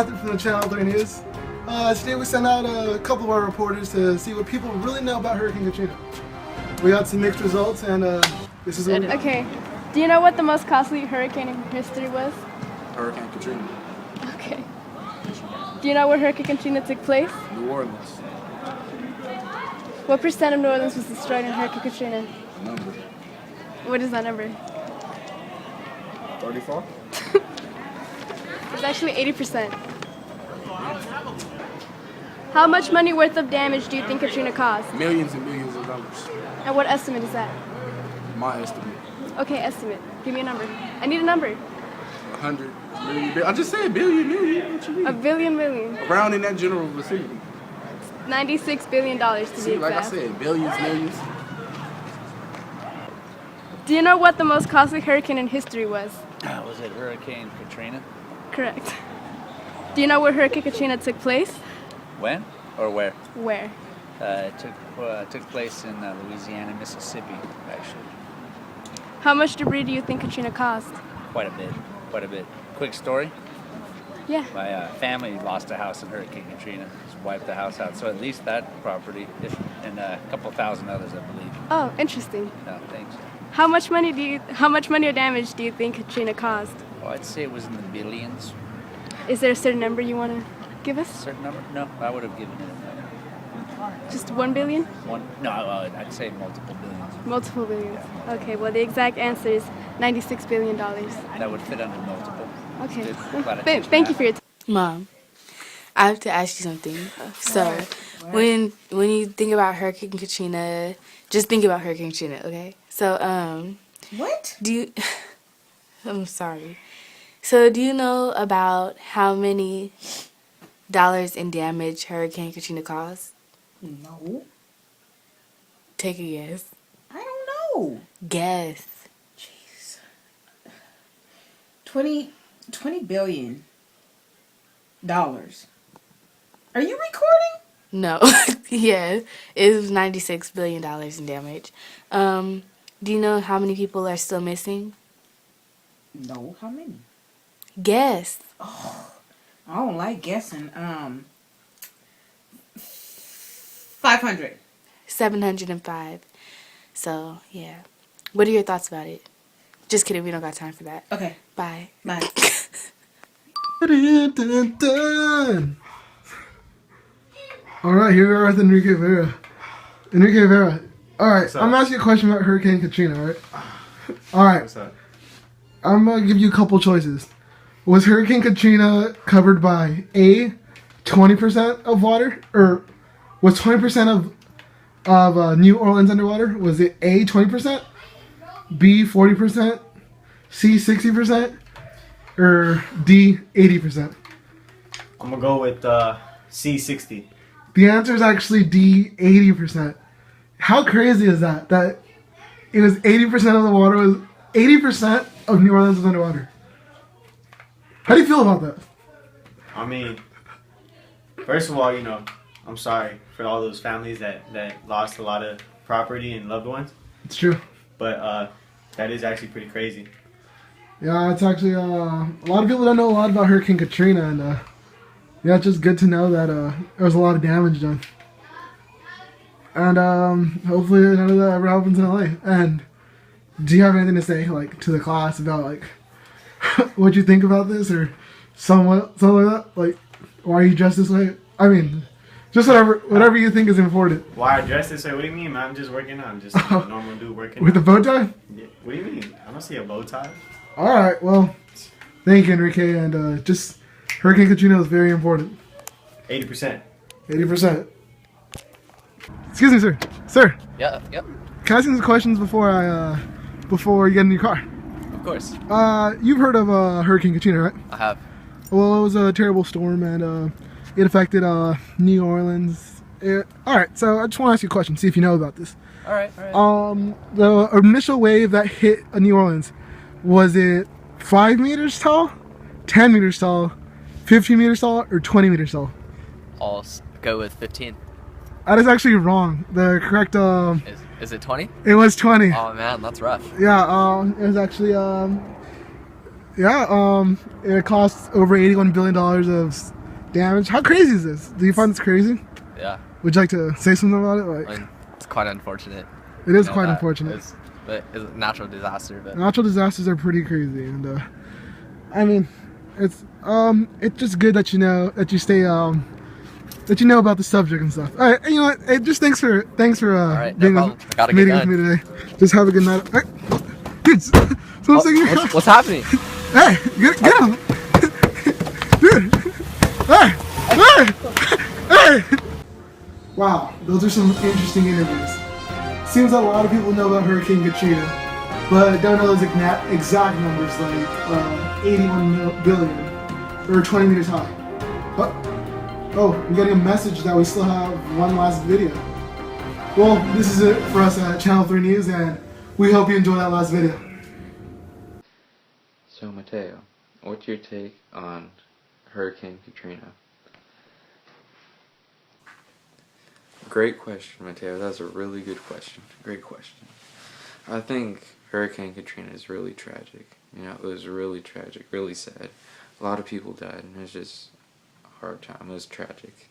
Matthew from the Channel 3 News. Today we sent out a couple of our reporters to see what people really know about Hurricane Katrina. We got some mixed results, and this is what we got. Okay. Do you know what the most costly hurricane in history was? Hurricane Katrina. Okay. Do you know where Hurricane Katrina took place? New Orleans. What percent of New Orleans was destroyed in Hurricane Katrina? A number. What is that number? 34? It's actually 80%. How much money worth of damage do you think Katrina caused? Millions and millions of dollars. And what estimate is that? My estimate. Okay, estimate. Give me a number. I need a number. 100 million. I just said billion, million. What you mean? A billion million. Around in that general vicinity. $96 billion to be See, like I exact. said, billions, millions. Do you know what the most costly hurricane in history was? Was it Hurricane Katrina? Correct. Do you know where Hurricane Katrina took place? When or where? Where? It took place in Louisiana, Mississippi, actually. How much debris do you think Katrina caused? Quite a bit. Quick story. Yeah. My family lost a house in Hurricane Katrina. Just wiped the house out. So at least that property, and a couple thousand others, I believe. Oh, interesting. No, thanks. How much money or damage do you think Katrina caused? Well, I'd say it was in the billions. Is there a certain number you want to give A us? certain number? No, I would have given it Just 1 billion? one. No, I'd say multiple billions. Multiple billions. Okay, well the exact answer is $96 billion. That would fit under multiple. Okay. Good. Glad I changed Thank you math. for your time. Mom, I have to ask you something. So, when you think about Hurricane Katrina, just think about Hurricane Katrina, okay? So, What? do you... I'm sorry. So, do you know about how many dollars in damage Hurricane Katrina caused? No. Take a guess. I don't know. Guess. Jeez. 20 billion dollars. Are you recording? No. Yeah, it was $96 billion in damage. Do you know how many people are still missing? No. How many? Guess. I don't like guessing. 500. 705. So, yeah. What are your thoughts about it? Just kidding, we don't got time for that. Okay. Bye. Bye. Alright, here we are with Enrique Vera. Enrique Vera. Alright, I'm asking you a question about Hurricane Katrina, alright? Alright. What's that? I'm going to give you a couple choices. Was Hurricane Katrina covered by A, 20% of water? Or was 20% of New Orleans underwater? Was it A, 20%? B, 40%? C, 60%? Or D, 80%? I'm gonna go with C60. The answer is actually D, 80%. How crazy is that? That it was 80% of the water was 80% of New Orleans was underwater. How do you feel about that? I mean, first of all, I'm sorry for all those families that lost a lot of property and loved ones. It's true. But that is actually pretty crazy. Yeah, it's actually a lot of people don't know a lot about Hurricane Katrina, and yeah, it's just good to know that there was a lot of damage done. And hopefully none of that ever happens in LA. And do you have anything to say, like, to the class about, like, what you think about this, or something like that? Like, why are you dressed this way? I mean, just whatever you think is important. Why I dress this way? What do you mean, man? I'm just working out. I'm just a normal dude working With the out. bow tie? Yeah. What do you mean? I don't see a bow tie. All right, well, thank you, Enrique, and just Hurricane Katrina is very important. 80%. 80%. Excuse me, sir. Sir, Yep. can I ask you some questions before you get in your car? Of course. You've heard of Hurricane Katrina, right? I have. Well, it was a terrible storm, and it affected New Orleans. All right, so I just want to ask you a question, see if you know about this. All right. The initial wave that hit New Orleans, was it 5 meters tall, 10 meters tall, 15 meters tall, or 20 meters tall? I'll go with 15. That is actually wrong. The correct Is it 20? it was 20. Oh man, that's rough. Yeah, it was actually Yeah, it costs over $81 billion of damage. How crazy is this? Do you find this crazy? Yeah. Would you like to say something about it? I mean, it's quite unfortunate. It is You know, quite that unfortunate. it's a natural disaster, but Natural disasters are pretty crazy, and I mean, it's just good that you know that you stay that you know about the subject and stuff. All right, you know what? Hey, just thanks for right, no being problem. I gotta meeting get with me today. Just have a good night. Hey, dude, someone's taking your car. what's happening? Hey, get him, dude. Hey, hey, hey. Wow, those are some interesting interviews. Seems that a lot of people know about Hurricane Katrina, but don't know those exact numbers, like 81 billion or 20 meters high. Oh, I'm getting a message that we still have one last video. Well, this is it for us at Channel 3 News, and we hope you enjoy that last video. So, Mateo, what's your take on Hurricane Katrina? Great question, Mateo. That's a really good question. Great question. I think Hurricane Katrina is really tragic. You know, it was really tragic, really sad. A lot of people died, and it was just a hard time. It was tragic.